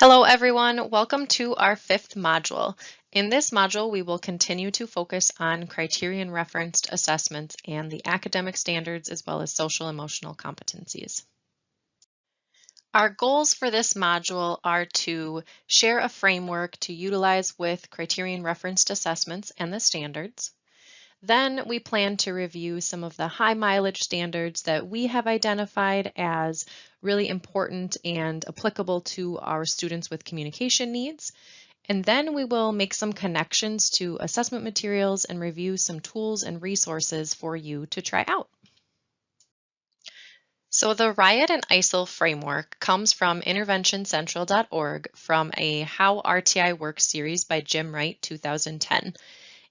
Hello everyone, welcome to our fifth module. In this module, we will continue to focus on criterion-referenced assessments and the academic standards as well as social emotional competencies. Our goals for this module are to share a framework to utilize with criterion-referenced assessments and the standards. Then we plan to review some of the high mileage standards that we have identified as really important and applicable to our students with communication needs. And then we will make some connections to assessment materials and review some tools and resources for you to try out. So the Riot and ISIL framework comes from interventioncentral.org from a How RTI Works series by Jim Wright, 2010.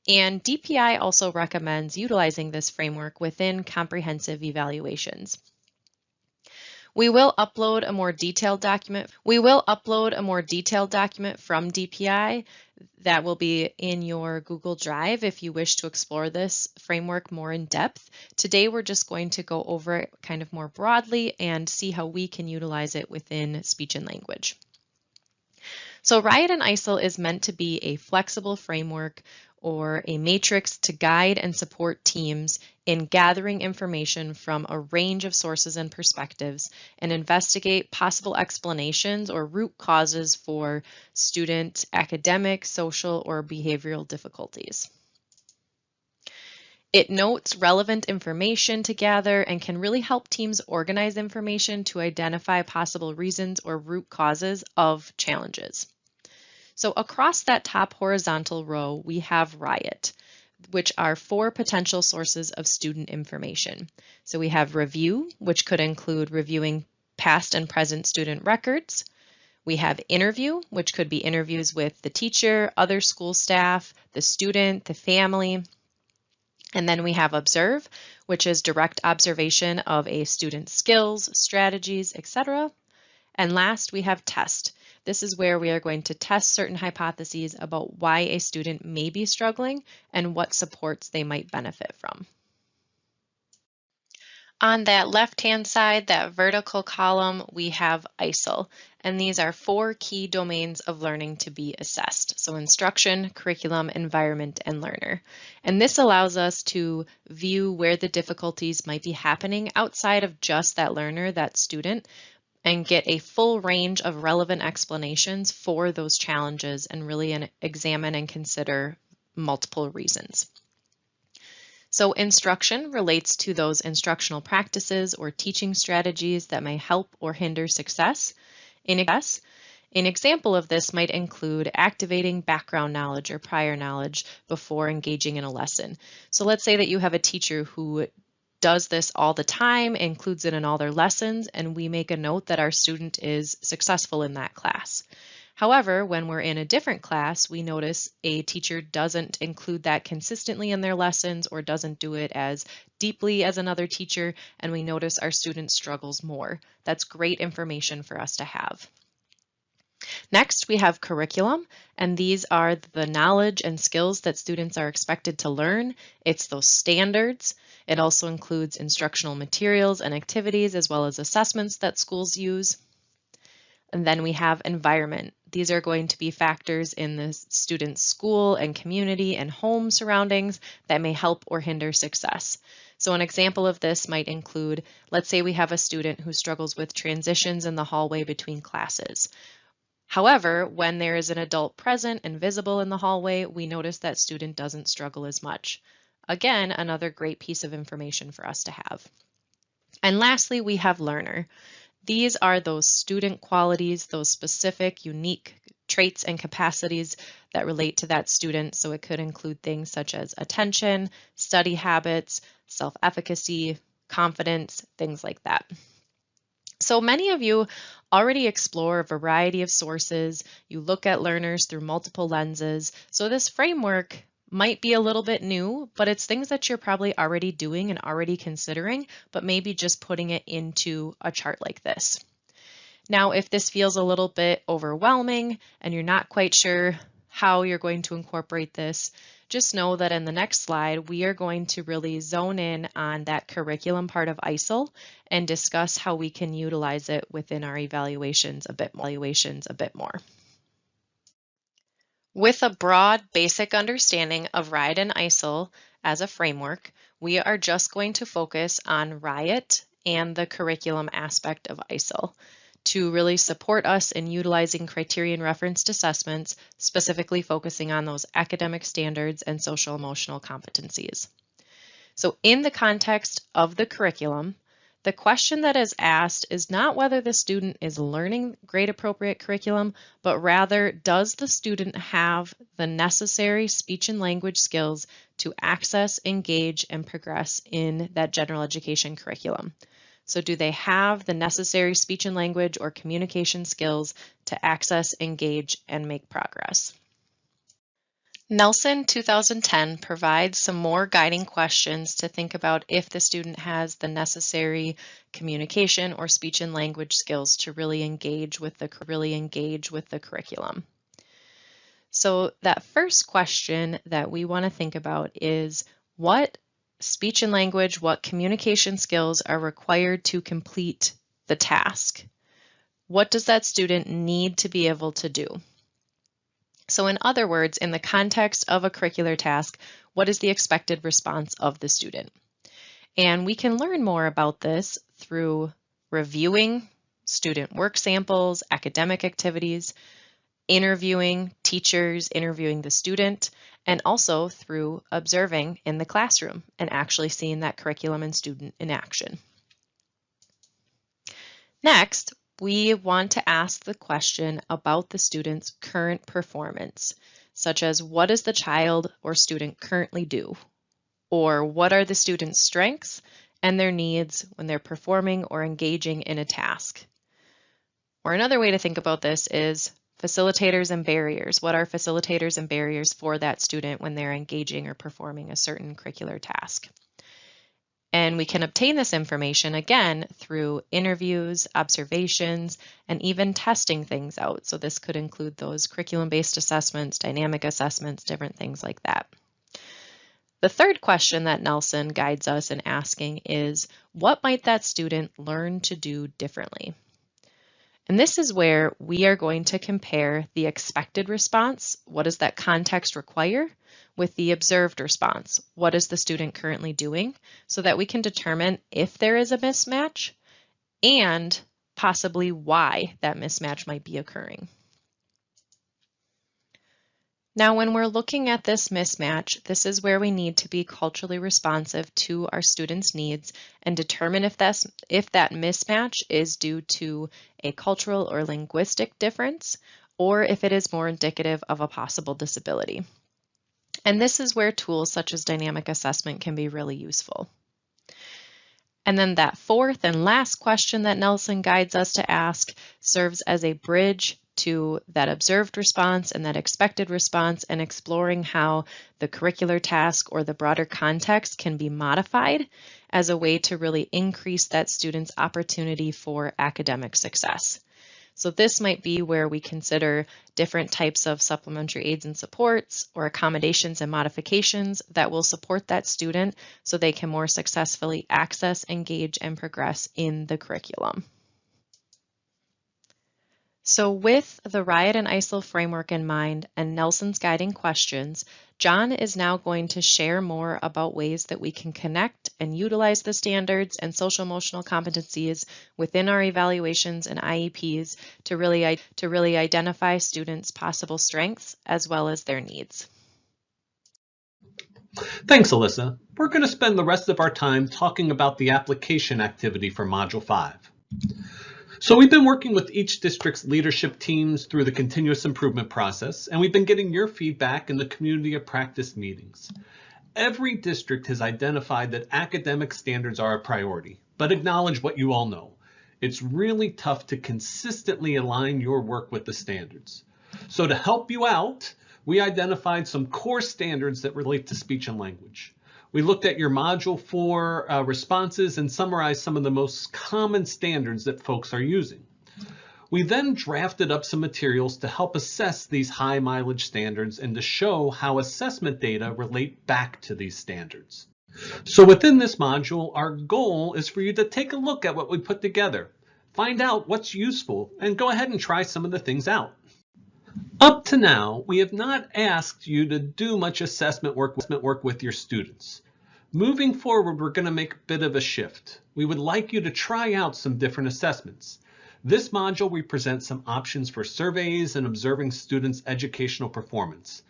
And DPI also recommends utilizing this framework within comprehensive evaluations. We will upload a more detailed document. From DPI that will be in your Google Drive if you wish to explore this framework more in depth. Today we're just going to go over it kind of more broadly and see how we can utilize it within speech and language. So Riot and ISIL is meant to be a flexible framework or a matrix to guide and support teams in gathering information from a range of sources and perspectives and investigate possible explanations or root causes for student academic, social, or behavioral difficulties. It notes relevant information to gather and can really help teams organize information to identify possible reasons or root causes of challenges. So across that top horizontal row, we have Riot, which are 4 potential sources of student information. So we have review, which could include reviewing past and present student records. We have interview, which could be interviews with the teacher, other school staff, the student, the family. And then we have observe, which is direct observation of a student's skills, strategies, etc. And last, we have test. This is where we are going to test certain hypotheses about why a student may be struggling and what supports they might benefit from. On that left-hand side, that vertical column, we have ISIL, and these are 4 key domains of learning to be assessed. So instruction, curriculum, environment, and learner. And this allows us to view where the difficulties might be happening outside of just that learner, that student, and get a full range of relevant explanations for those challenges and really examine and consider multiple reasons. So instruction relates to those instructional practices or teaching strategies that may help or hinder success. An example of this might include activating background knowledge or prior knowledge before engaging in a lesson. So let's say that you have a teacher who does this all the time, includes it in all their lessons, and we make a note that our student is successful in that class. However, when we're in a different class, we notice a teacher doesn't include that consistently in their lessons or doesn't do it as deeply as another teacher, and we notice our student struggles more. That's great information for us to have. Next, we have curriculum, and these are the knowledge and skills that students are expected to learn. It's those standards. It also includes instructional materials and activities as well as assessments that schools use. And then we have environment. These are going to be factors in the student's school and community and home surroundings that may help or hinder success. So an example of this might include, let's say we have a student who struggles with transitions in the hallway between classes. However, when there is an adult present and visible in the hallway, we notice that student doesn't struggle as much. Again, another great piece of information for us to have. And lastly, we have learner. These are those student qualities, those specific, unique traits and capacities that relate to that student. So it could include things such as attention, study habits, self-efficacy, confidence, things like that. So many of you already explore a variety of sources. You look at learners through multiple lenses. So this framework might be a little bit new, but it's things that you're probably already doing and already considering, but maybe just putting it into a chart like this. Now, if this feels a little bit overwhelming and you're not quite sure how you're going to incorporate this, Just know that in the next slide, we are going to really zone in on that curriculum part of ISIL and discuss how we can utilize it within our evaluations a bit more. With a broad basic understanding of RIOT and ISIL as a framework, we are just going to focus on RIOT and the curriculum aspect of ISIL to really support us in utilizing criterion-referenced assessments, specifically focusing on those academic standards and social-emotional competencies. So in the context of the curriculum, the question that is asked is not whether the student is learning grade-appropriate curriculum, but rather, does the student have the necessary speech and language skills to access, engage, and progress in that general education curriculum? So do they have the necessary speech and language or communication skills to access, engage, and make progress? Nelson 2010 provides some more guiding questions to think about if the student has the necessary communication or speech and language skills to really engage with the curriculum. So that first question that we want to think about is, what speech and language, what communication skills are required to complete the task? What does that student need to be able to do? So in other words, in the context of a curricular task, what is the expected response of the student? And we can learn more about this through reviewing student work samples, academic activities, interviewing teachers, interviewing the student, and also through observing in the classroom and actually seeing that curriculum and student in action. Next, we want to ask the question about the student's current performance, such as what does the child or student currently do? Or what are the student's strengths and their needs when they're performing or engaging in a task? Or another way to think about this is facilitators and barriers. What are facilitators and barriers for that student when they're engaging or performing a certain curricular task? And we can obtain this information again through interviews, observations, and even testing things out. So this could include those curriculum-based assessments, dynamic assessments, different things like that. The third question that Nelson guides us in asking is, what might that student learn to do differently? And this is where we are going to compare the expected response, what does that context require, with the observed response, what is the student currently doing, so that we can determine if there is a mismatch and possibly why that mismatch might be occurring. Now, when we're looking at this mismatch, this is where we need to be culturally responsive to our students' needs and determine if that mismatch is due to a cultural or linguistic difference, or if it is more indicative of a possible disability. And this is where tools such as dynamic assessment can be really useful. And then that fourth and last question that Nelson guides us to ask serves as a bridge to that observed response and that expected response, and exploring how the curricular task or the broader context can be modified as a way to really increase that student's opportunity for academic success. So this might be where we consider different types of supplementary aids and supports or accommodations and modifications that will support that student so they can more successfully access, engage, and progress in the curriculum. So with the RIOT and ISIL framework in mind and Nelson's guiding questions, John is now going to share more about ways that we can connect and utilize the standards and social emotional competencies within our evaluations and IEPs to really identify students' possible strengths as well as their needs. Thanks, Alyssa. We're going to spend the rest of our time talking about the application activity for Module 5. So we've been working with each district's leadership teams through the continuous improvement process, and we've been getting your feedback in the community of practice meetings. Every district has identified that academic standards are a priority, but acknowledge what you all know. It's really tough to consistently align your work with the standards. So to help you out, we identified some core standards that relate to speech and language. We looked at your Module 4 responses and summarized some of the most common standards that folks are using. We then drafted up some materials to help assess these high mileage standards and to show how assessment data relate back to these standards. So within this module, our goal is for you to take a look at what we put together, find out what's useful, and go ahead and try some of the things out. Up to now, we have not asked you to do much assessment work with your students. Moving forward, we're going to make a bit of a shift. We would like you to try out some different assessments. This module, we present some options for surveys and observing students' educational performance.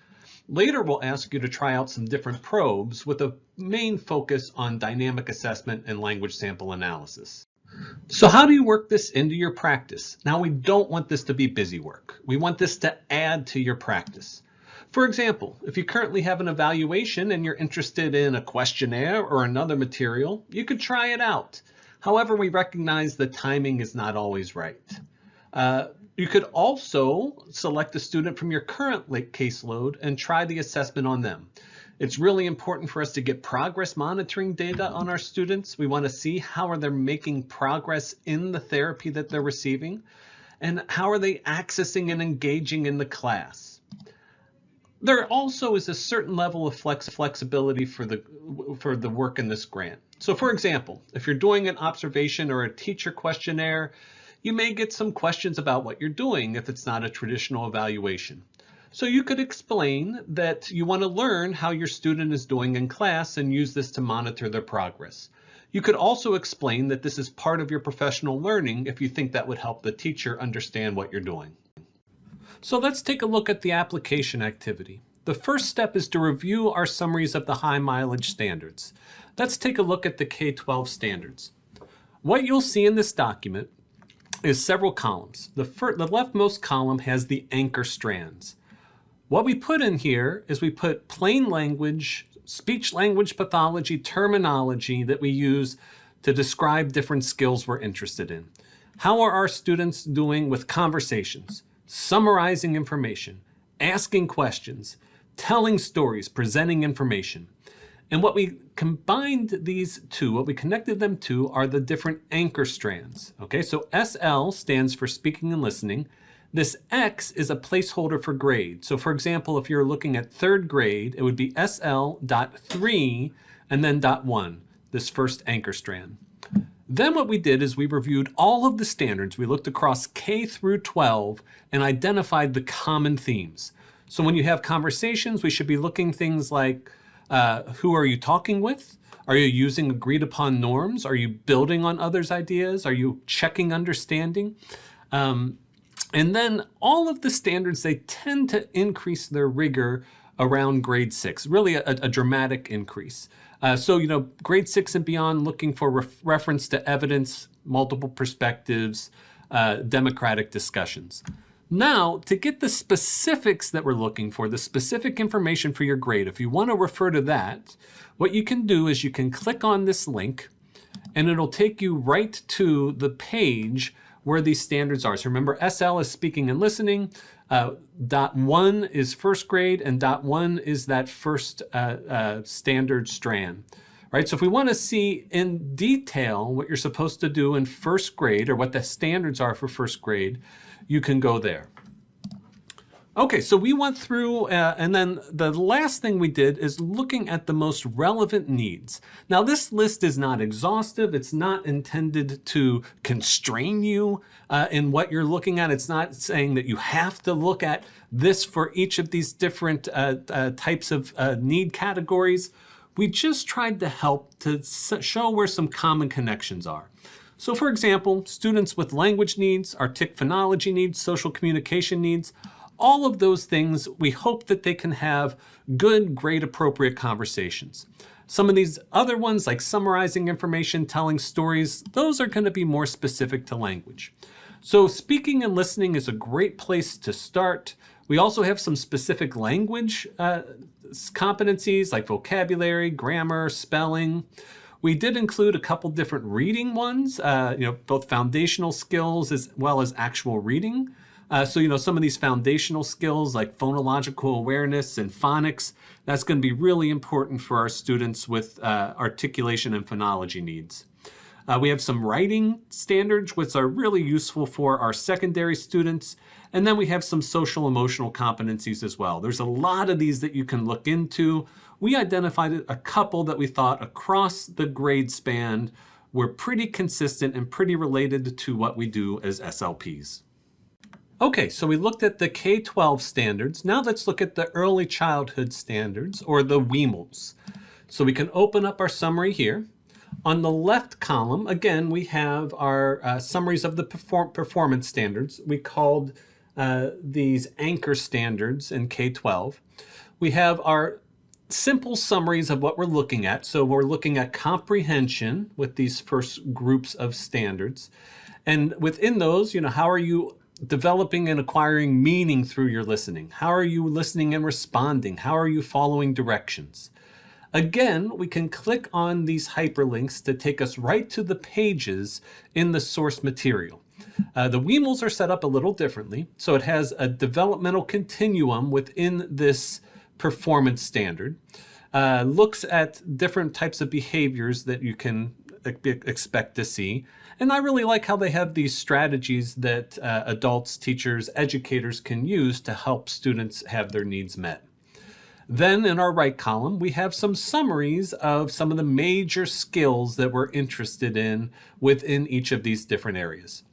Later, we'll ask you to try out some different probes with a main focus on dynamic assessment and language sample analysis. So how do you work this into your practice? Now, we don't want this to be busy work. We want this to add to your practice. For example, if you currently have an evaluation and you're interested in a questionnaire or another material, you could try it out. However, we recognize the timing is not always right. You could also select a student from your current caseload and try the assessment on them. It's really important for us to get progress monitoring data on our students. We want to see how are they making progress in the therapy that they're receiving, and how are they accessing and engaging in the class. There also is a certain level of flexibility for the work in this grant. So for example, if you're doing an observation or a teacher questionnaire, you may get some questions about what you're doing if it's not a traditional evaluation. So you could explain that you want to learn how your student is doing in class and use this to monitor their progress. You could also explain that this is part of your professional learning if you think that would help the teacher understand what you're doing. So let's take a look at the application activity. The first step is to review our summaries of the high mileage standards. Let's take a look at the K-12 standards. What you'll see in this document is several columns. The leftmost column has the anchor strands. What we put in here is we put plain language, speech language pathology terminology that we use to describe different skills we're interested in. How are our students doing with conversations, summarizing information, asking questions, telling stories, presenting information? And what we combined these two, what we connected them to, are the different anchor strands. Okay, so SL stands for speaking and listening. This X is a placeholder for grade. So for example, if you're looking at third grade, it would be SL.3 and then .1, this first anchor strand. Then what we did is we reviewed all of the standards. We looked across K through 12 and identified the common themes. So when you have conversations, we should be looking things like, who are you talking with? Are you using agreed upon norms? Are you building on others' ideas? Are you checking understanding? And then all of the standards, they tend to increase their rigor around grade 6, really a dramatic increase. So, grade 6 and beyond, looking for reference to evidence, multiple perspectives, democratic discussions. Now, to get the specifics that we're looking for, the specific information for your grade, if you want to refer to that, what you can do is you can click on this link and it'll take you right to the page where these standards are. So remember, SL is speaking and listening, .1 is first grade, and .1 is that first standard strand. Right? So if we want to see in detail what you're supposed to do in first grade, or what the standards are for first grade, you can go there. Okay, so we went through, and then the last thing we did is looking at the most relevant needs. Now, this list is not exhaustive. It's not intended to constrain you in what you're looking at. It's not saying that you have to look at this for each of these different types of need categories. We just tried to help to show where some common connections are. So for example, students with language needs, artic phonology needs, social communication needs, all of those things, we hope that they can have good, grade-appropriate conversations. Some of these other ones, like summarizing information, telling stories, those are going to be more specific to language. So speaking and listening is a great place to start. We also have some specific language competencies like vocabulary, grammar, spelling. We did include a couple different reading ones, both foundational skills as well as actual reading. So some of these foundational skills like phonological awareness and phonics, that's going to be really important for our students with articulation and phonology needs. We have some writing standards, which are really useful for our secondary students. And then we have some social emotional competencies as well. There's a lot of these that you can look into. We identified a couple that we thought across the grade span were pretty consistent and pretty related to what we do as SLPs. Okay, so we looked at the K-12 standards. Now let's look at the early childhood standards, or the WIMLs. So we can open up our summary here. On the left column, again, we have our summaries of the performance standards. We called these anchor standards in K-12. We have our simple summaries of what we're looking at. So we're looking at comprehension with these first groups of standards. And within those, how are you developing and acquiring meaning through your listening? How are you listening and responding? How are you following directions? Again, we can click on these hyperlinks to take us right to the pages in the source material. The WIMLs are set up a little differently. So it has a developmental continuum within this performance standard, looks at different types of behaviors that you can expect to see. And I really like how they have these strategies that adults, teachers, educators can use to help students have their needs met. Then in our right column, we have some summaries of some of the major skills that we're interested in within each of these different areas.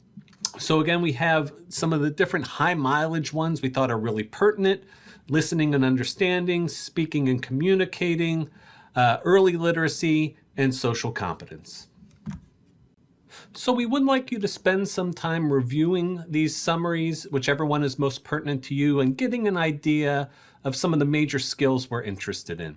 So again, we have some of the different high mileage ones we thought are really pertinent: listening and understanding, speaking and communicating, early literacy, and social competence. So we would like you to spend some time reviewing these summaries, whichever one is most pertinent to you, and getting an idea of some of the major skills we're interested in.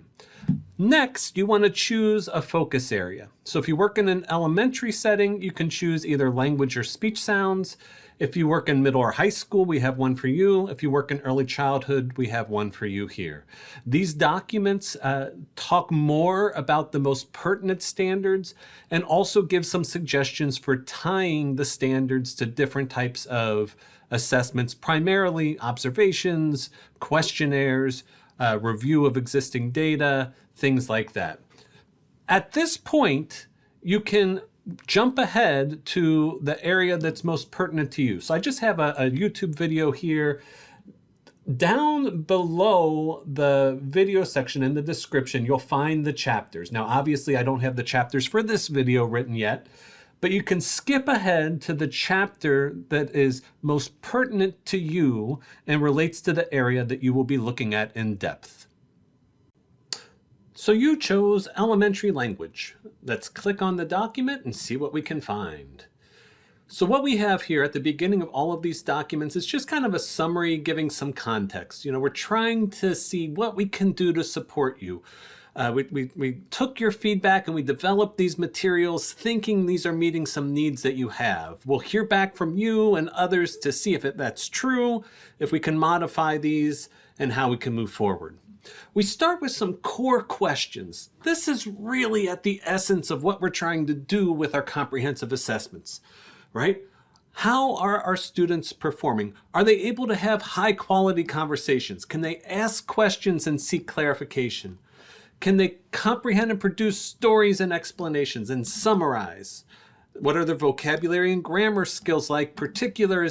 Next, you want to choose a focus area. So if you work in an elementary setting, you can choose either language or speech sounds. If you work in middle or high school, we have one for you. If you work in early childhood, we have one for you here. These documents talk more about the most pertinent standards and also give some suggestions for tying the standards to different types of assessments, primarily observations, questionnaires, review of existing data, things like that. At this point, you can jump ahead to the area that's most pertinent to you. So I just have a YouTube video here. Down below the video section in the description, you'll find the chapters. Now, obviously, I don't have the chapters for this video written yet, but you can skip ahead to the chapter that is most pertinent to you and relates to the area that you will be looking at in depth. So you chose elementary language. Let's click on the document and see what we can find. So what we have here at the beginning of all of these documents is just kind of a summary giving some context. We're trying to see what we can do to support you. We took your feedback and we developed these materials thinking these are meeting some needs that you have. We'll hear back from you and others to see if that's true, if we can modify these, and how we can move forward. We start with some core questions. This is really at the essence of what we're trying to do with our comprehensive assessments, right? How are our students performing? Are they able to have high quality conversations? Can they ask questions and seek clarification? Can they comprehend and produce stories and explanations and summarize? What are their vocabulary and grammar skills like, particularly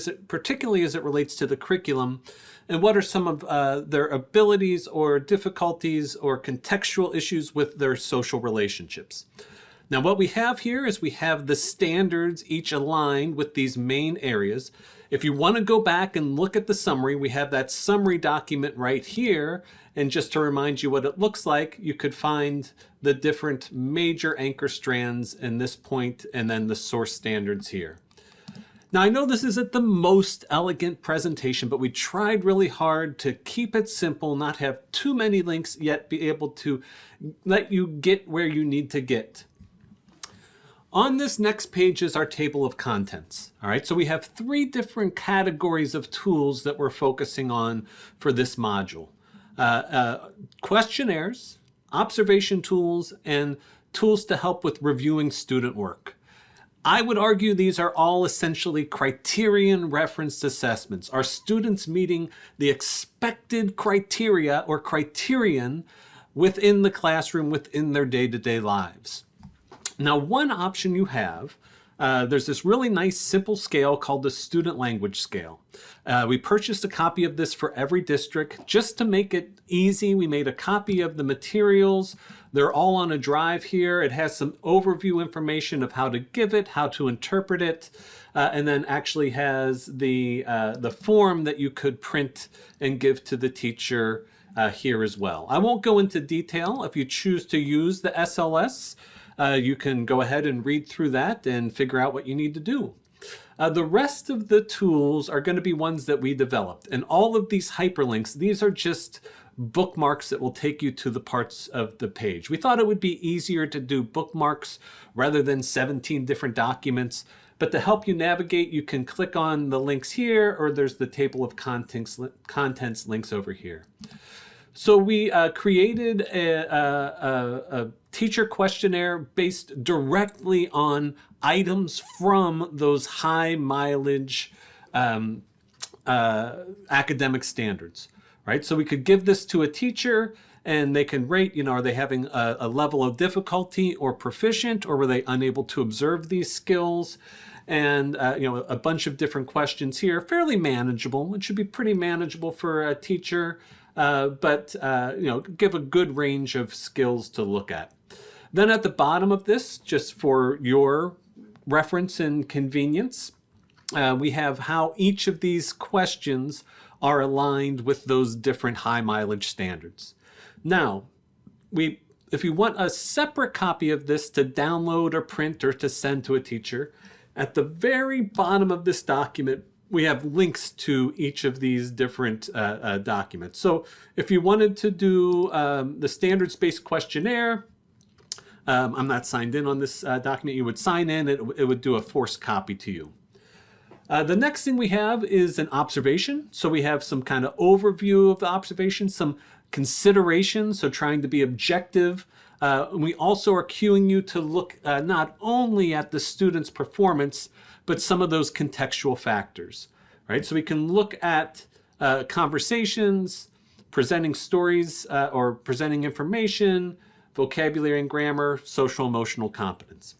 as it relates to the curriculum? And what are some of their abilities or difficulties or contextual issues with their social relationships? Now, what we have here is we have the standards each aligned with these main areas. If you want to go back and look at the summary, we have that summary document right here. And just to remind you what it looks like, you could find the different major anchor strands in this point and then the source standards here. Now, I know this isn't the most elegant presentation, but we tried really hard to keep it simple, not have too many links, yet be able to let you get where you need to get. On this next page is our table of contents. All right, so we have 3 different categories of tools that we're focusing on for this module. Questionnaires, observation tools, and tools to help with reviewing student work. I would argue these are all essentially criterion-referenced assessments. Are students meeting the expected criteria or criterion within the classroom, within their day-to-day lives? Now, one option you have, there's this really nice simple scale called the Student Language Scale. We purchased a copy of this for every district just to make it easy. We made a copy of the materials. They're all on a drive here. It has some overview information of how to give it, how to interpret it, and then actually has the form that you could print and give to the teacher here as well. I won't go into detail. If you choose to use the SLS, you can go ahead and read through that and figure out what you need to do. The rest of the tools are going to be ones that we developed. And all of these hyperlinks, these are just bookmarks that will take you to the parts of the page. We thought it would be easier to do bookmarks rather than 17 different documents. But to help you navigate, you can click on the links here, or there's the table of contents links over here. So we created a teacher questionnaire based directly on items from those high mileage academic standards, right? So we could give this to a teacher and they can rate, are they having a level of difficulty or proficient, or were they unable to observe these skills? And, a bunch of different questions here, fairly manageable. It should be pretty manageable for a teacher. But give a good range of skills to look at. Then at the bottom of this, just for your reference and convenience, we have how each of these questions are aligned with those different high mileage standards. Now, if you want a separate copy of this to download or print or to send to a teacher, at the very bottom of this document, we have links to each of these different documents. So if you wanted to do the standards-based questionnaire, I'm not signed in on this document, you would sign in, it would do a forced copy to you. The next thing we have is an observation. So we have some kind of overview of the observation, some considerations, so trying to be objective. We also are cueing you to look not only at the student's performance, but some of those contextual factors, right? So we can look at conversations, presenting stories or presenting information, vocabulary and grammar, social emotional competence.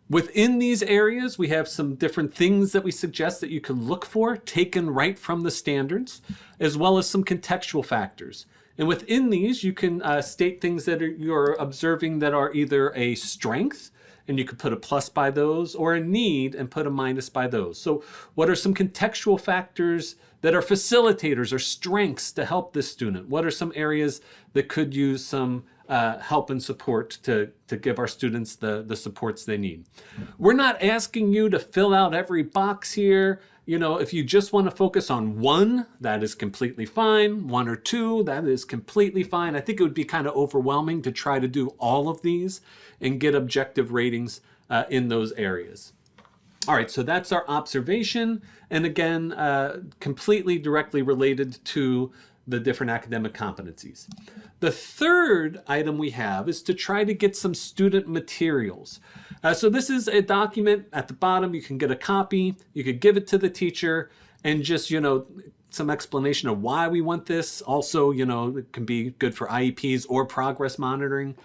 Within these areas, we have some different things that we suggest that you can look for, taken right from the standards, as well as some contextual factors. And within these, you can state things that you're observing that are either a strength, and you could put a plus by those, or a need and put a minus by those. So what are some contextual factors that are facilitators or strengths to help this student? What are some areas that could use some help and support to give our students the supports they need? We're not asking you to fill out every box here. If you just want to focus on one, that is completely fine. One or two, that is completely fine. I think it would be kind of overwhelming to try to do all of these and get objective ratings in those areas. All right, so that's our observation. And again, completely directly related to the different academic competencies. The third item we have is to try to get some student materials. So this is a document at the bottom. You can get a copy. You could give it to the teacher and just, some explanation of why we want this. Also, it can be good for IEPs or progress monitoring.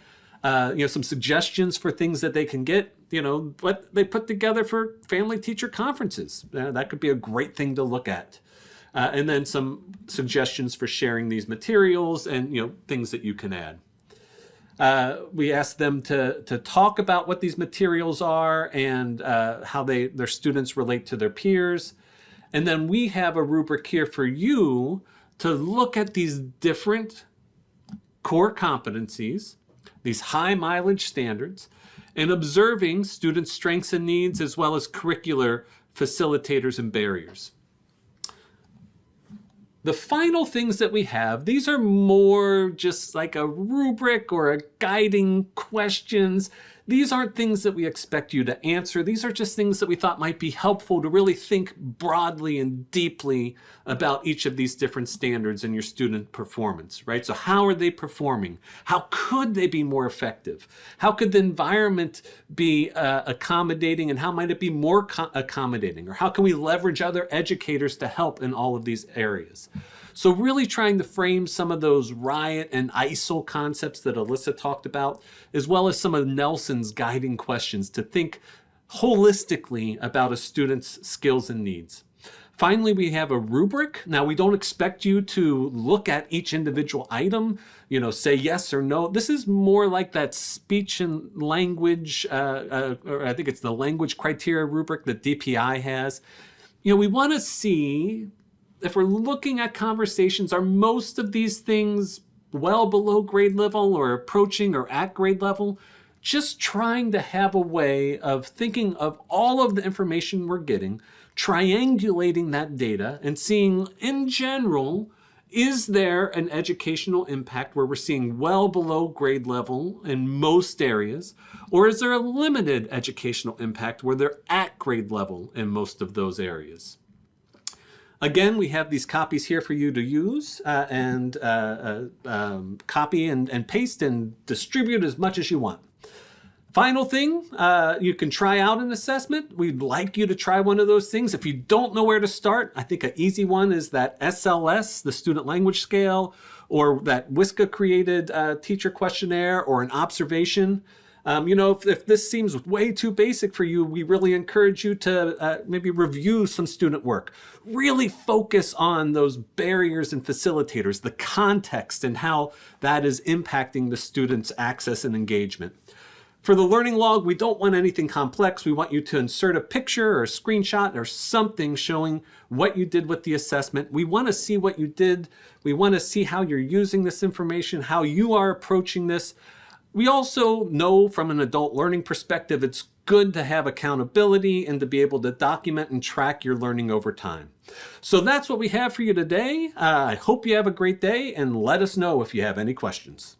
Some suggestions for things that they can get, what they put together for family teacher conferences. That could be a great thing to look at. And then some suggestions for sharing these materials and things that you can add. We asked them to talk about what these materials are and how their students relate to their peers. And then we have a rubric here for you to look at these different core competencies, these high mileage standards, and observing students' strengths and needs as well as curricular facilitators and barriers. The final things that we have, these are more just like a rubric or a guiding questions. These aren't things that we expect you to answer. These are just things that we thought might be helpful to really think broadly and deeply about each of these different standards in your student performance, right? So how are they performing? How could they be more effective? How could the environment be accommodating, and how might it be more accommodating? Or how can we leverage other educators to help in all of these areas? So really trying to frame some of those riot and ISIL concepts that Alyssa talked about, as well as some of Nelson's guiding questions to think holistically about a student's skills and needs. Finally, we have a rubric. Now, we don't expect you to look at each individual item, say yes or no. This is more like that speech and language, or I think it's the language criteria rubric that DPI has. We want to see, if we're looking at conversations, are most of these things well below grade level or approaching or at grade level? Just trying to have a way of thinking of all of the information we're getting, triangulating that data and seeing in general, is there an educational impact where we're seeing well below grade level in most areas? Or is there a limited educational impact where they're at grade level in most of those areas? Again, we have these copies here for you to use and copy and paste and distribute as much as you want. Final thing, you can try out an assessment. We'd like you to try one of those things. If you don't know where to start, I think an easy one is that SLS, the Student Language Scale, or that WisCCA created teacher questionnaire, or an observation. If this seems way too basic for you, we really encourage you to maybe review some student work. Really focus on those barriers and facilitators, the context, and how that is impacting the student's access and engagement. For the learning log, we don't want anything complex. We want you to insert a picture or a screenshot or something showing what you did with the assessment. We want to see what you did. We want to see how you're using this information, how you are approaching this. We also know from an adult learning perspective, it's good to have accountability and to be able to document and track your learning over time. So that's what we have for you today. I hope you have a great day, and let us know if you have any questions.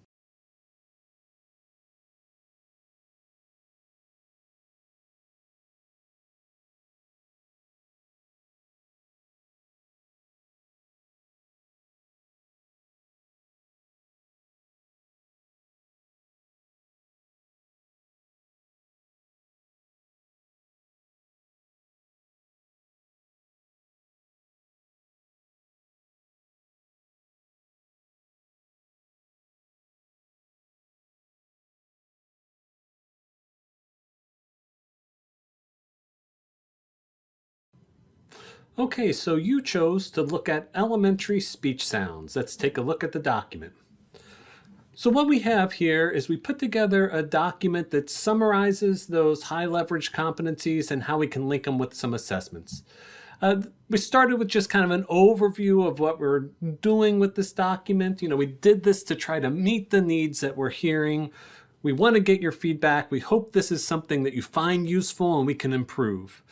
Okay, so you chose to look at elementary speech sounds. Let's take a look at the document. So what we have here is we put together a document that summarizes those high leverage competencies and how we can link them with some assessments. We started with just kind of an overview of what we're doing with this document. We did this to try to meet the needs that we're hearing. We want to get your feedback. We hope this is something that you find useful and we can improve.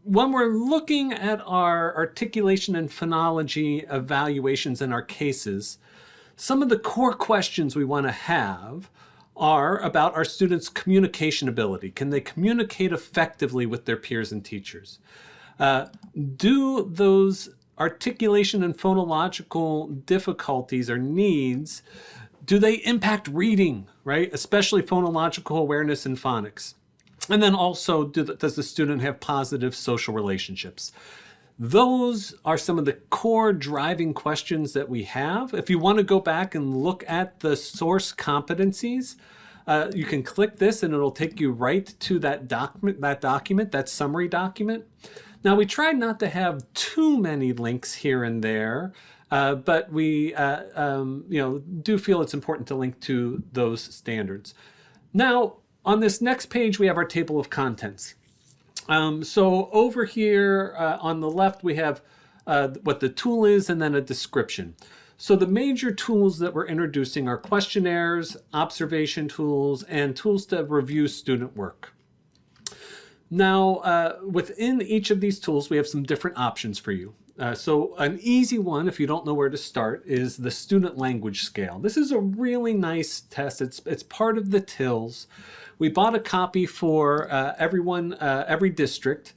When we're looking at our articulation and phonology evaluations in our cases, some of the core questions we want to have are about our students' communication ability. Can they communicate effectively with their peers and teachers? Do those articulation and phonological difficulties or needs, do they impact reading, right? Especially phonological awareness and phonics. And then also, does the student have positive social relationships? Those are some of the core driving questions that we have. If you want to go back and look at the source competencies, you can click this and it'll take you right to that document, that summary document. Now, we try not to have too many links here and there, but we do feel it's important to link to those standards. Now, on this next page, we have our table of contents. So over here on the left, we have what the tool is and then a description. So the major tools that we're introducing are questionnaires, observation tools, and tools to review student work. Now, within each of these tools, we have some different options for you. So an easy one, if you don't know where to start, is the student language scale. This is a really nice test. It's part of the TILs. We bought a copy for everyone, every district.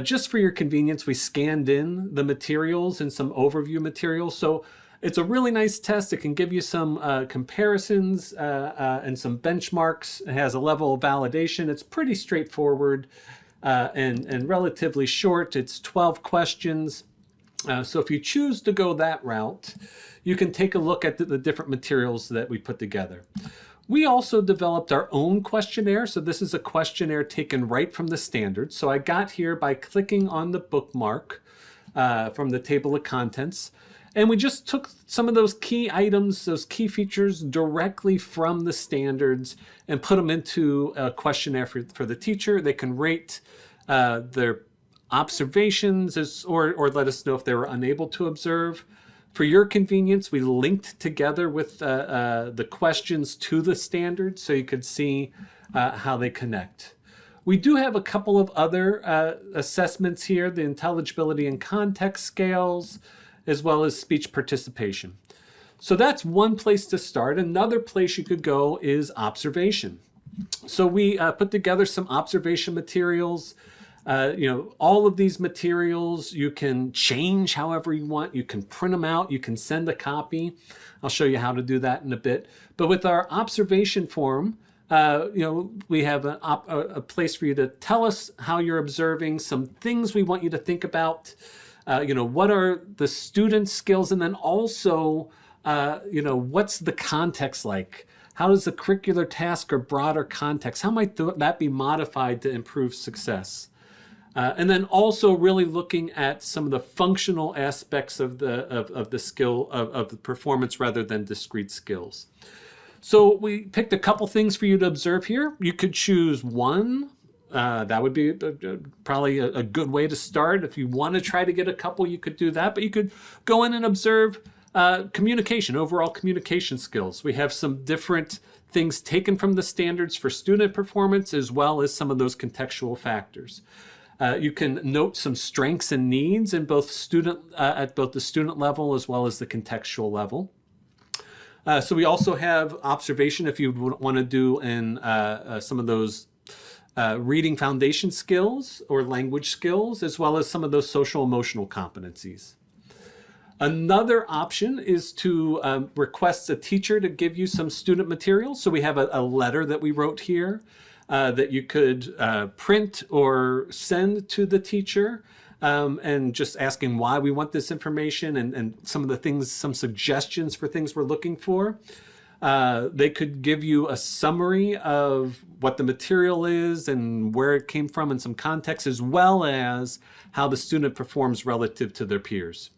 Just for your convenience, we scanned in the materials and some overview materials. So it's a really nice test. It can give you some comparisons and some benchmarks. It has a level of validation. It's pretty straightforward and relatively short. It's 12 questions. So if you choose to go that route, you can take a look at the different materials that we put together. We also developed our own questionnaire. So this is a questionnaire taken right from the standards. So I got here by clicking on the bookmark from the table of contents. And we just took some of those key items, those key features directly from the standards and put them into a questionnaire for the teacher. They can rate their observations or let us know if they were unable to observe. For your convenience, we linked together with the questions to the standards so you could see how they connect. We do have a couple of other assessments here, the intelligibility and context scales, as well as speech participation. So that's one place to start. Another place you could go is observation. So we put together some observation materials. All of these materials you can change however you want. You can print them out. You can send a copy. I'll show you how to do that in a bit. But with our observation form, we have a place for you to tell us how you're observing, some things we want you to think about. What are the student skills? And then also, what's the context like? How does the curricular task or broader context, how might that be modified to improve success? And then also really looking at some of the functional aspects of the skill of the performance rather than discrete skills. So we picked a couple things for you to observe here. You could choose one. That would be probably a good way to start. If you want to try to get a couple, you could do that. But you could go in and observe communication, overall communication skills. We have some different things taken from the standards for student performance, as well as some of those contextual factors. You can note some strengths and needs in both at both the student level as well as the contextual level. So we also have observation if you want to do in some of those reading foundation skills or language skills, as well as some of those social emotional competencies. Another option is to request a teacher to give you some student materials. So we have a letter that we wrote here that you could print or send to the teacher, and just asking why we want this information and some of the things, some suggestions for things we're looking for. They could give you a summary of what the material is and where it came from and some context, as well as how the student performs relative to their peers.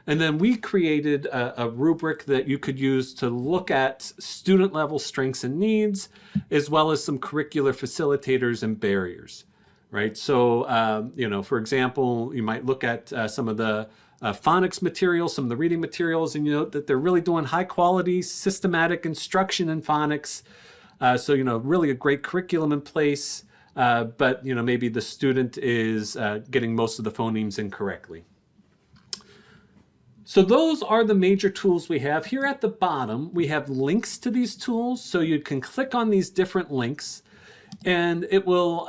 And then we created a rubric that you could use to look at student level strengths and needs, as well as some curricular facilitators and barriers, right? So, for example, you might look at some of the phonics materials, some of the reading materials, and you note that they're really doing high quality, systematic instruction in phonics. So, really a great curriculum in place, but, maybe the student is getting most of the phonemes incorrectly. So those are the major tools we have. Here at the bottom, we have links to these tools. So you can click on these different links and it will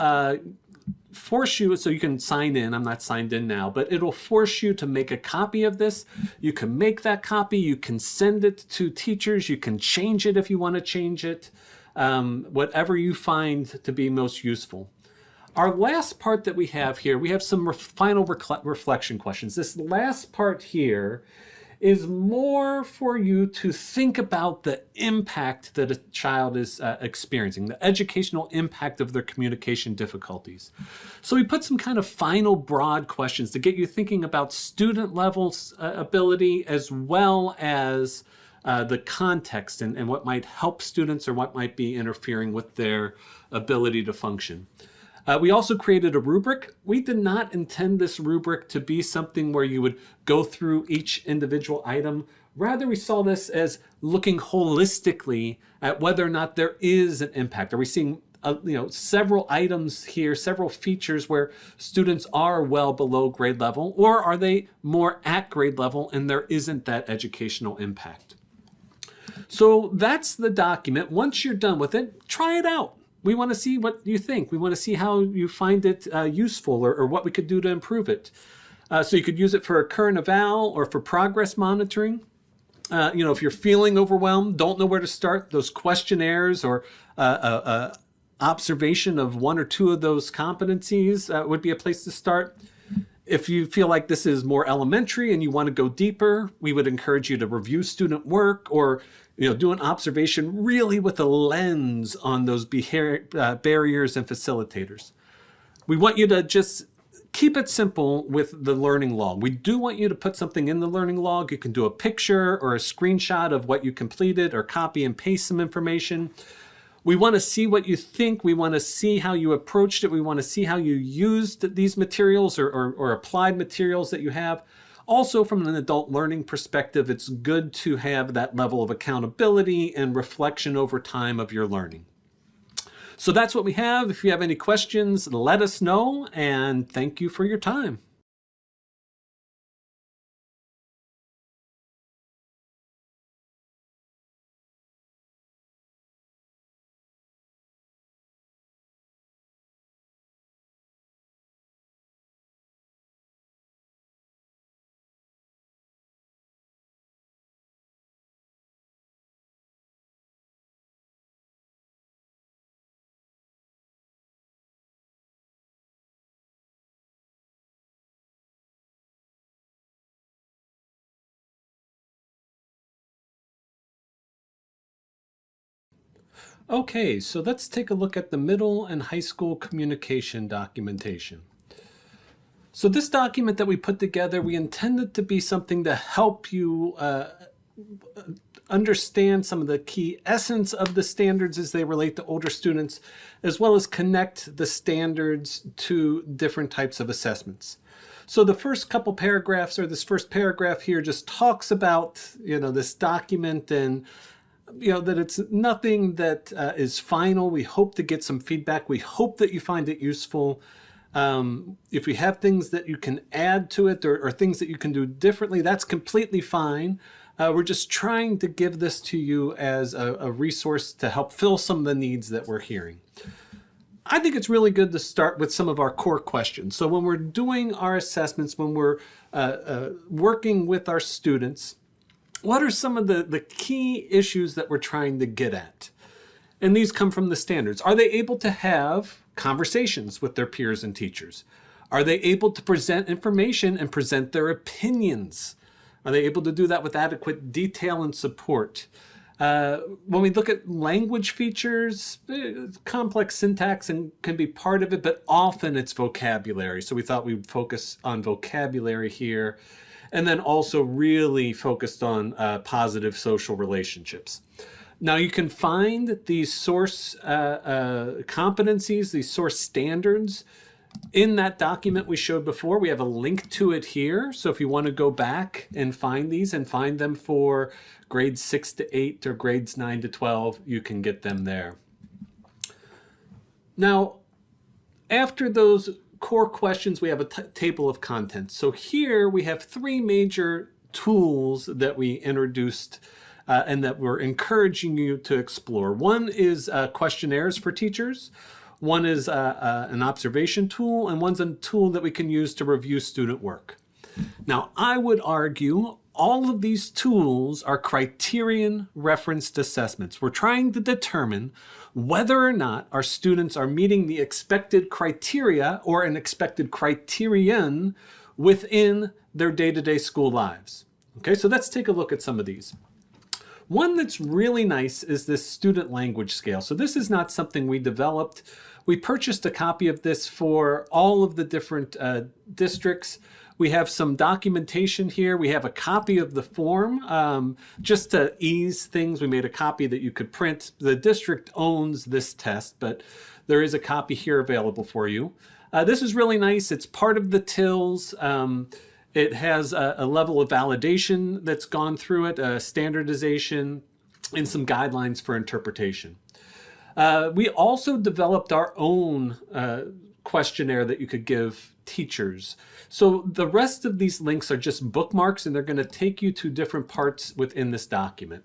force you, so you can sign in. I'm not signed in now, but it'll force you to make a copy of this. You can make that copy. You can send it to teachers. You can change it if you want to change it, whatever you find to be most useful. Our last part that we have here, we have some final reflection questions. This last part here is more for you to think about the impact that a child is experiencing, the educational impact of their communication difficulties. So we put some kind of final broad questions to get you thinking about student level ability, as well as the context and what might help students or what might be interfering with their ability to function. We also created a rubric. We did not intend this rubric to be something where you would go through each individual item. Rather, we saw this as looking holistically at whether or not there is an impact. Are we seeing several items here, several features where students are well below grade level, or are they more at grade level and there isn't that educational impact? So that's the document. Once you're done with it, try it out. We want to see what you think. We want to see how you find it useful, or what we could do to improve it. So you could use it for a current eval or for progress monitoring. If you're feeling overwhelmed, don't know where to start, those questionnaires or observation of one or two of those competencies would be a place to start. If you feel like this is more elementary and you want to go deeper, we would encourage you to review student work, or do an observation really with a lens on those barriers and facilitators. We want you to just keep it simple with the learning log. We do want you to put something in the learning log. You can do a picture or a screenshot of what you completed, or copy and paste some information. We want to see what you think. We want to see how you approached it. We want to see how you used these materials or applied materials that you have. Also, from an adult learning perspective, it's good to have that level of accountability and reflection over time of your learning. So that's what we have. If you have any questions, let us know, and thank you for your time. Okay, so let's take a look at the middle and high school communication documentation. So this document that we put together, we intended to be something to help you understand some of the key essence of the standards as they relate to older students, as well as connect the standards to different types of assessments. So the first couple paragraphs, or this first paragraph here, just talks about this document, and that it's nothing that is final. We hope to get some feedback. We hope that you find it useful. If you have things that you can add to it, or things that you can do differently, that's completely fine. We're just trying to give this to you as a resource to help fill some of the needs that we're hearing. I think it's really good to start with some of our core questions. So when we're doing our assessments, when we're working with our students, what are some of the key issues that we're trying to get at? And these come from the standards. Are they able to have conversations with their peers and teachers? Are they able to present information and present their opinions? Are they able to do that with adequate detail and support? When we look at language features, complex syntax can be part of it, but often it's vocabulary. So we thought we'd focus on vocabulary here, and then also really focused on positive social relationships. Now you can find these source competencies, these source standards, in that document we showed before. We have a link to it here. So if you want to go back and find these and find them for grades 6 to 8 or grades 9 to 12, you can get them there. Now, after those core questions, we have a table of contents. So here we have three major tools that we introduced and that we're encouraging you to explore. One is questionnaires for teachers. One is an observation tool, and one's a tool that we can use to review student work. Now, I would argue all of these tools are criterion-referenced assessments. We're trying to determine whether or not our students are meeting the expected criteria or an expected criterion within their day-to-day school lives. Okay, so let's take a look at some of these. One that's really nice is this student language scale. So this is not something we developed. We purchased a copy of this for all of the different districts. We have some documentation here. We have a copy of the form. Just to ease things, we made a copy that you could print. The district owns this test, but there is a copy here available for you. This is really nice. It's part of the TILs. It has a level of validation that's gone through it, standardization, and some guidelines for interpretation. We also developed our own questionnaire that you could give teachers. So the rest of these links are just bookmarks, and they're going to take you to different parts within this document.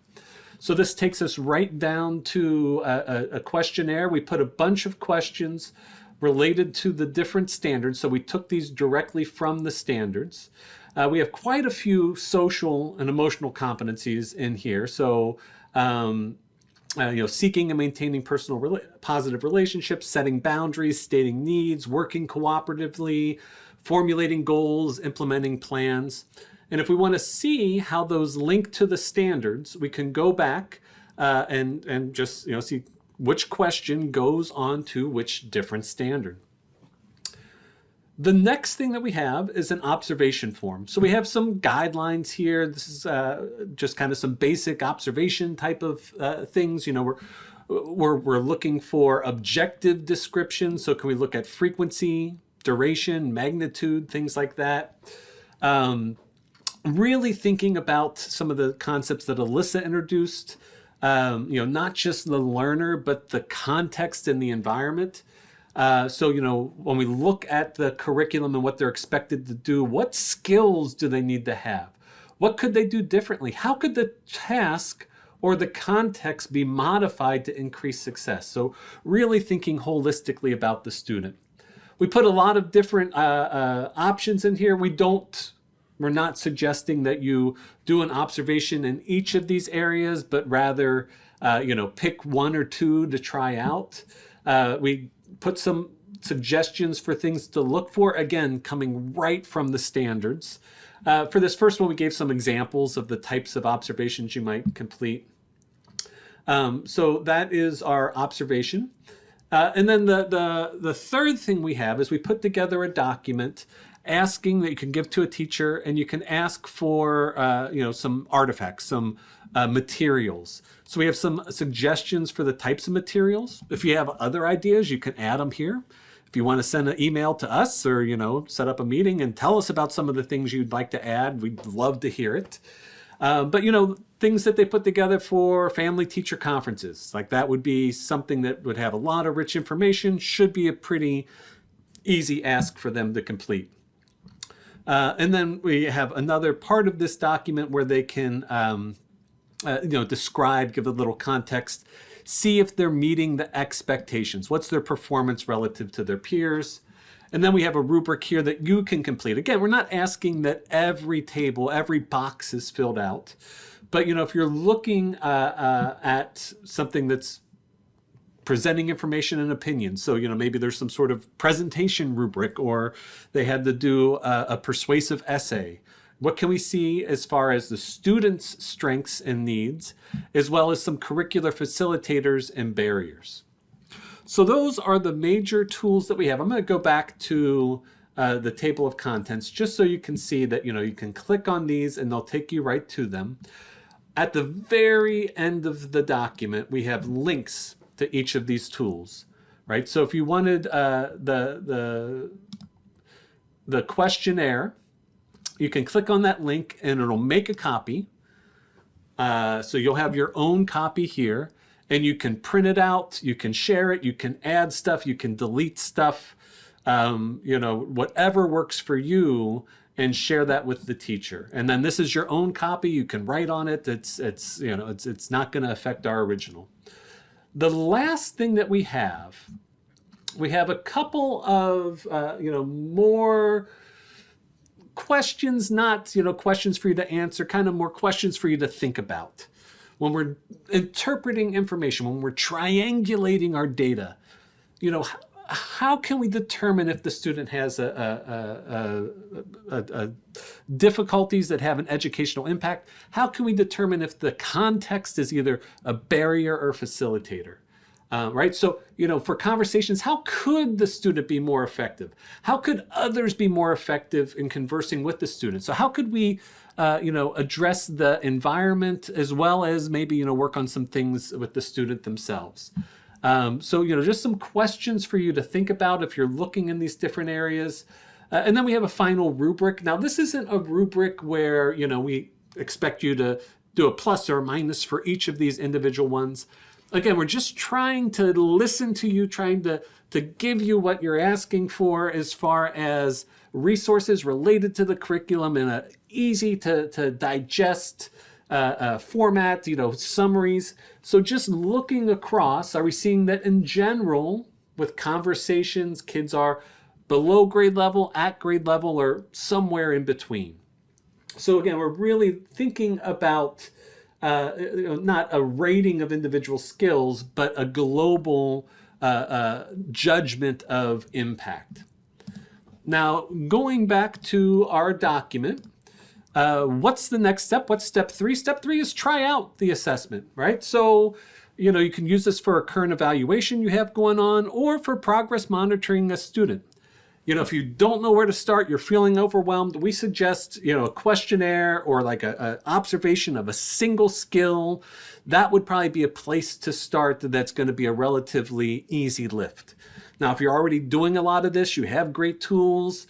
So this takes us right down to a questionnaire. We put a bunch of questions related to the different standards. So we took these directly from the standards. We have quite a few social and emotional competencies in here. So seeking and maintaining positive relationships, setting boundaries, stating needs, working cooperatively, formulating goals, implementing plans. And if we want to see how those link to the standards, we can go back and just see which question goes on to which different standard. The next thing that we have is an observation form. So we have some guidelines here. This is just kind of some basic observation type of things. We're looking for objective descriptions. So can we look at frequency, duration, magnitude, things like that? Really thinking about some of the concepts that Alyssa introduced. Not just the learner, but the context and the environment. So when we look at the curriculum and what they're expected to do, what skills do they need to have? What could they do differently? How could the task or the context be modified to increase success? So really thinking holistically about the student. We put a lot of different options in here. We're not suggesting that you do an observation in each of these areas, but rather, pick one or two to try out. We put some suggestions for things to look for, again, coming right from the standards. For this first one, we gave some examples of the types of observations you might complete. So that is our observation. And then the third thing we have is we put together a document asking that you can give to a teacher, and you can ask for some artifacts, some materials. So we have some suggestions for the types of materials. If you have other ideas, you can add them here. If you want to send an email to us or set up a meeting and tell us about some of the things you'd like to add, we'd love to hear it. But things that they put together for family teacher conferences, like that would be something that would have a lot of rich information, should be a pretty easy ask for them to complete. And then we have another part of this document where they can describe, give a little context, see if they're meeting the expectations. What's their performance relative to their peers? And then we have a rubric here that you can complete. Again, we're not asking that every table, every box is filled out. But, if you're looking at something that's presenting information and opinions. So, maybe there's some sort of presentation rubric, or they had to do a persuasive essay. What can we see as far as the students' strengths and needs, as well as some curricular facilitators and barriers? So those are the major tools that we have. I'm going to go back to the table of contents just so you can see that, you can click on these and they'll take you right to them. At the very end of the document, we have links to each of these tools, right? So if you wanted the questionnaire, you can click on that link and it'll make a copy. So you'll have your own copy here, and you can print it out, you can share it, you can add stuff, you can delete stuff, whatever works for you, and share that with the teacher. And then this is your own copy. You can write on it. It's not going to affect our original. The last thing that we have a couple of more questions, not questions for you to answer, kind of more questions for you to think about. When we're interpreting information, when we're triangulating our data, how can we determine if the student has difficulties that have an educational impact? How can we determine if the context is either a barrier or facilitator? Right? So, for conversations, how could the student be more effective? How could others be more effective in conversing with the student? So how could we, address the environment as well as maybe, work on some things with the student themselves? So, just some questions for you to think about if you're looking in these different areas. And then we have a final rubric. Now, this isn't a rubric where, we expect you to do a plus or a minus for each of these individual ones. Again, we're just trying to listen to you, trying to give you what you're asking for as far as resources related to the curriculum in an easy to digest format, summaries. So just looking across, are we seeing that in general, with conversations, kids are below grade level, at grade level, or somewhere in between? So again, we're really thinking about not a rating of individual skills, but a global judgment of impact. Now, going back to our document, what's the next step? What's step 3? Step 3 is try out the assessment, right? So, you can use this for a current evaluation you have going on or for progress monitoring a student. If you don't know where to start, you're feeling overwhelmed, we suggest, a questionnaire or like an observation of a single skill. That would probably be a place to start that's going to be a relatively easy lift. Now, if you're already doing a lot of this, you have great tools,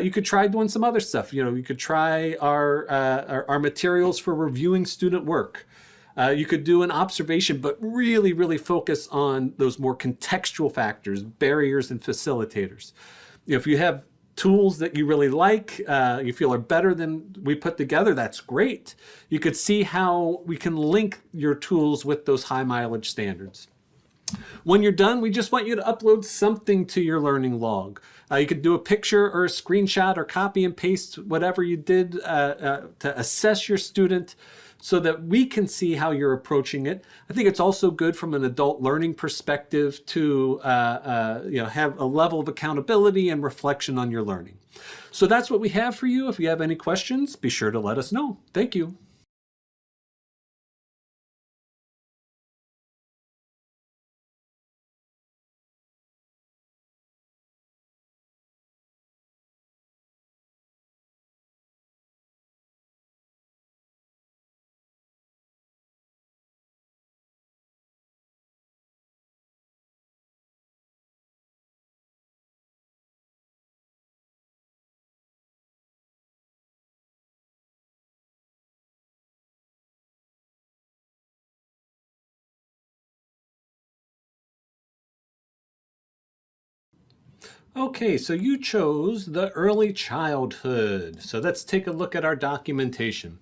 you could try doing some other stuff. You could try our materials for reviewing student work. You could do an observation, but really, really focus on those more contextual factors, barriers, and facilitators. If you have tools that you really like, you feel are better than we put together, that's great. You could see how we can link your tools with those high mileage standards. When you're done, we just want you to upload something to your learning log. You could do a picture or a screenshot or copy and paste whatever you did to assess your student so that we can see how you're approaching it. I think it's also good from an adult learning perspective to have a level of accountability and reflection on your learning. So that's what we have for you. If you have any questions, be sure to let us know. Thank you. Okay, so you chose the early childhood. So let's take a look at our documentation.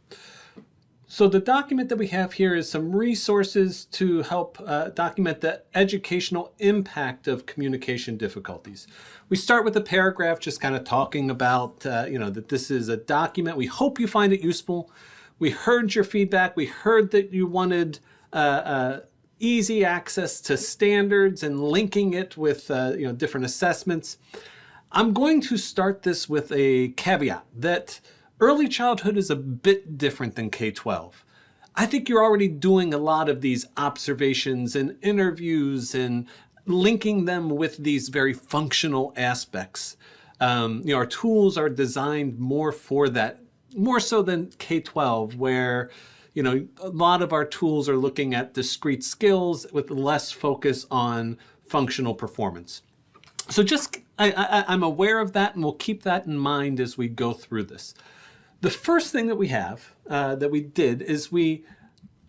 So the document that we have here is some resources to help document the educational impact of communication difficulties. We start with a paragraph just kind of talking about, that this is a document. We hope you find it useful. We heard your feedback. We heard that you wanted easy access to standards and linking it with different assessments. I'm going to start this with a caveat that early childhood is a bit different than K-12. I think you're already doing a lot of these observations and interviews and linking them with these very functional aspects. Our tools are designed more for that, more so than K-12, where a lot of our tools are looking at discrete skills with less focus on functional performance. So I'm aware of that, and we'll keep that in mind as we go through this. The first thing that we have, that we did, is we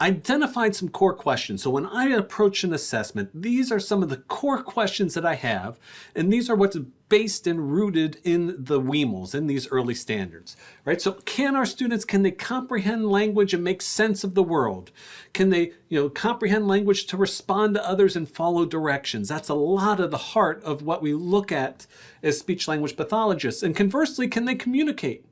identified some core questions. So when I approach an assessment, these are some of the core questions that I have, and these are what's based and rooted in the WEMLs, in these early standards, right? So can they comprehend language and make sense of the world? Can they, comprehend language to respond to others and follow directions? That's a lot of the heart of what we look at as speech language pathologists. And conversely, can they communicate?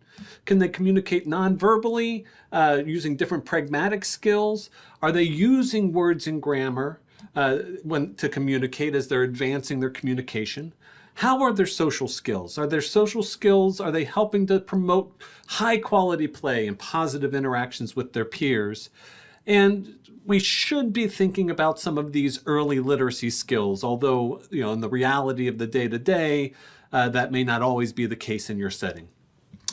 Can they communicate non-verbally, using different pragmatic skills? Are they using words and grammar to communicate as they're advancing their communication? How are their social skills? Are they helping to promote high quality play and positive interactions with their peers? And we should be thinking about some of these early literacy skills, although, in the reality of the day-to-day, that may not always be the case in your setting.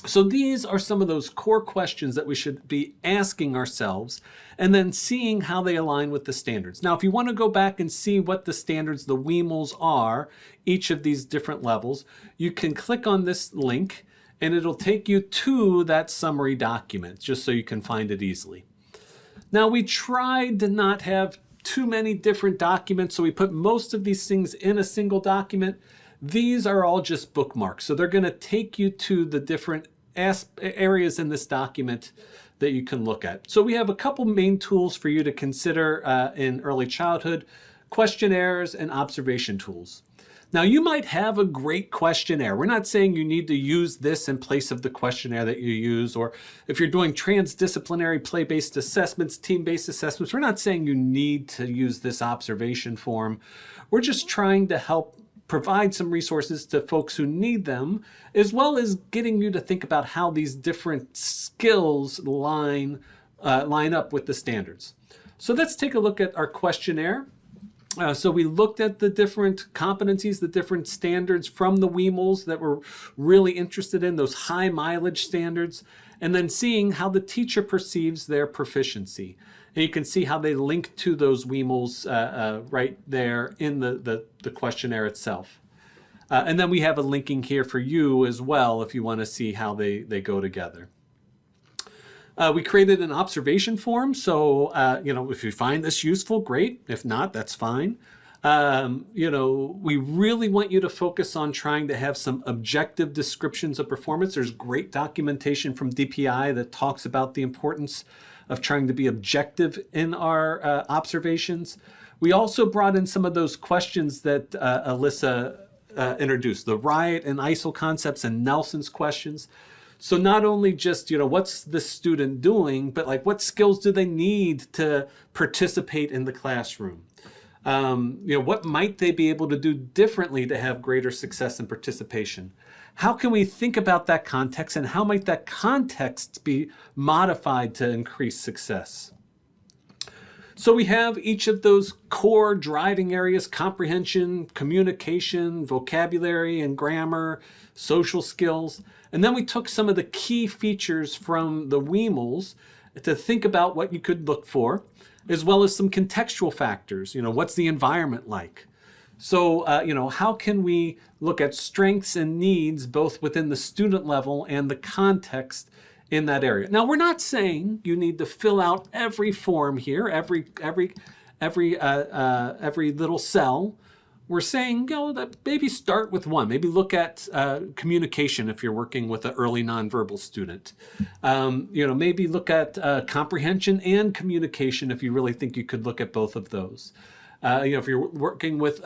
So these are some of those core questions that we should be asking ourselves and then seeing how they align with the standards. Now, if you want to go back and see what the standards, the WEMLs are, each of these different levels, you can click on this link and it'll take you to that summary document just so you can find it easily. Now, we tried to not have too many different documents, so we put most of these things in a single document. These are all just bookmarks. So they're going to take you to the different areas in this document that you can look at. So we have a couple main tools for you to consider in early childhood: questionnaires and observation tools. Now, you might have a great questionnaire. We're not saying you need to use this in place of the questionnaire that you use, or if you're doing transdisciplinary play-based assessments, team-based assessments, we're not saying you need to use this observation form. We're just trying to help provide some resources to folks who need them, as well as getting you to think about how these different skills line up with the standards. So let's take a look at our questionnaire. So we looked at the different competencies, the different standards from the WEMLs that we're really interested in, those high mileage standards, and then seeing how the teacher perceives their proficiency. And you can see how they link to those WEMLs right there in the questionnaire itself. And then we have a linking here for you as well if you want to see how they go together. We created an observation form, so if you find this useful, great. If not, that's fine. We really want you to focus on trying to have some objective descriptions of performance. There's great documentation from DPI that talks about the importance of trying to be objective in our observations. We also brought in some of those questions that Alyssa introduced, the riot and ISIL concepts and Nelson's questions. So not only just, what's the student doing, but like what skills do they need to participate in the classroom? What might they be able to do differently to have greater success and participation? How can we think about that context, and how might that context be modified to increase success? So we have each of those core driving areas: comprehension, communication, vocabulary and grammar, social skills. And then we took some of the key features from the WEMLs to think about what you could look for, as well as some contextual factors. What's the environment like? So, how can we look at strengths and needs both within the student level and the context in that area? Now, we're not saying you need to fill out every form here, every little cell. We're saying, that maybe start with one. Maybe look at communication if you're working with an early nonverbal student. Maybe look at comprehension and communication if you really think you could look at both of those. If you're working with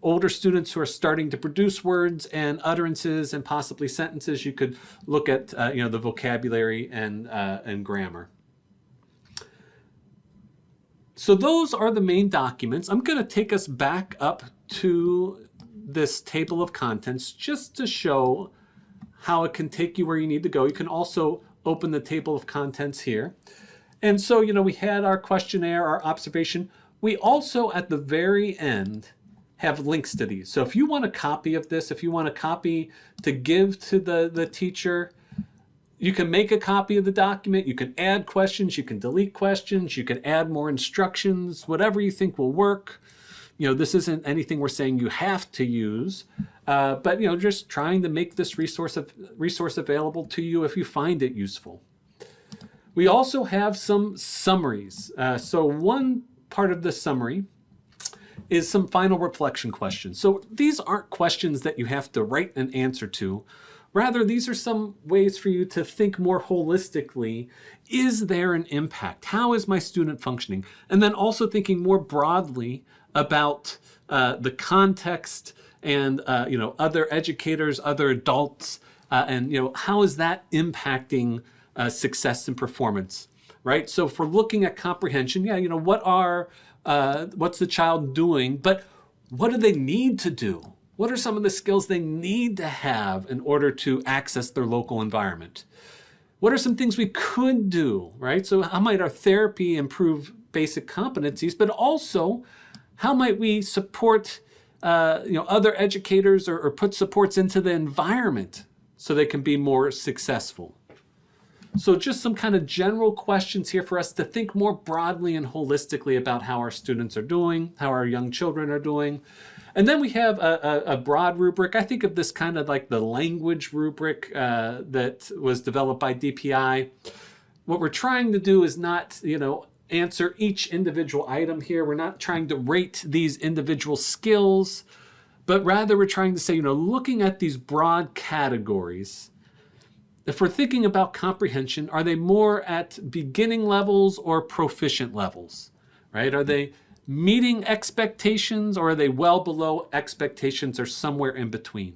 older students who are starting to produce words and utterances and possibly sentences, you could look at the vocabulary and grammar. So those are the main documents. I'm going to take us back up to this table of contents just to show how it can take you where you need to go. You can also open the table of contents here. And so, we had our questionnaire, our observation. We also, at the very end, have links to these. So if you want a copy of this, if you want a copy to give to the teacher, you can make a copy of the document. You can add questions. You can delete questions. You can add more instructions, whatever you think will work. This isn't anything we're saying you have to use, but just trying to make this resource available to you if you find it useful. We also have some summaries. So one part of the summary is some final reflection questions. So these aren't questions that you have to write an answer to. Rather, these are some ways for you to think more holistically. Is there an impact? How is my student functioning? And then also thinking more broadly about the context and other educators, other adults, and how is that impacting success and performance, right? So if we're looking at comprehension, what's the child doing, but what do they need to do? What are some of the skills they need to have in order to access their local environment? What are some things we could do, right? So how might our therapy improve basic competencies, but also how might we support other educators or put supports into the environment so they can be more successful? So just some kind of general questions here for us to think more broadly and holistically about how our students are doing, how our young children are doing. And then we have a broad rubric. I think of this kind of like the language rubric that was developed by DPI. What we're trying to do is not, answer each individual item here. We're not trying to rate these individual skills, but rather we're trying to say, looking at these broad categories, if we're thinking about comprehension, are they more at beginning levels or proficient levels, right? Are they meeting expectations, or are they well below expectations, or somewhere in between?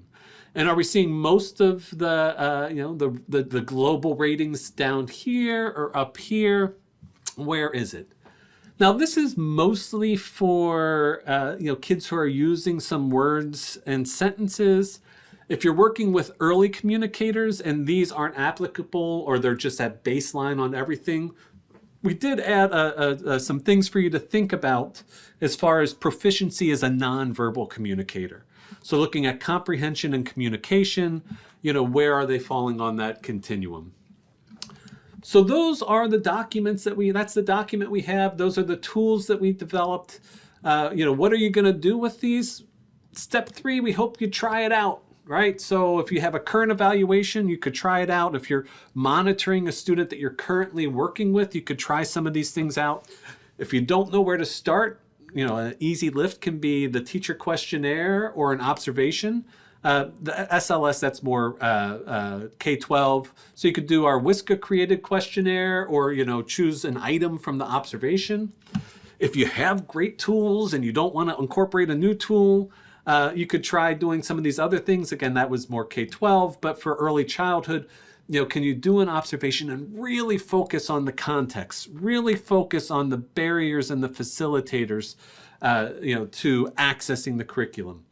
And are we seeing most of the global ratings down here or up here? Where is it? Now, this is mostly for kids who are using some words and sentences. If you're working with early communicators and these aren't applicable, or they're just at baseline on everything, we did add some things for you to think about as far as proficiency as a nonverbal communicator. So looking at comprehension and communication, where are they falling on that continuum? So those are the documents that's the document we have. Those are the tools that we developed. What are you going to do with these? Step 3, we hope you try it out, right? So if you have a current evaluation, you could try it out. If you're monitoring a student that you're currently working with, you could try some of these things out. If you don't know where to start, an easy lift can be the teacher questionnaire or an observation. The SLS, that's more K-12. So you could do our WisCCA created questionnaire, or, choose an item from the observation. If you have great tools and you don't want to incorporate a new tool, you could try doing some of these other things. Again, that was more K-12, but for early childhood, can you do an observation and really focus on the context, really focus on the barriers and the facilitators, to accessing the curriculum?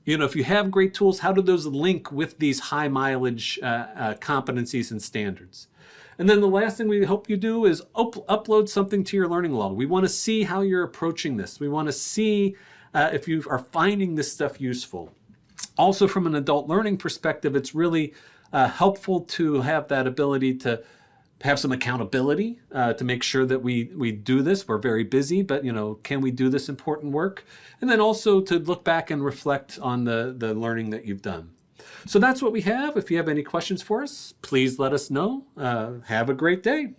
If you have great tools, how do those link with these high mileage competencies and standards? And then the last thing we hope you do is upload something to your learning log. We want to see how you're approaching this. We want to see if you are finding this stuff useful. Also, from an adult learning perspective, it's really helpful to have that ability to have some accountability to make sure that we do this. We're very busy, but can we do this important work? And then also to look back and reflect on the learning that you've done. So that's what we have. If you have any questions for us, please let us know. Have a great day.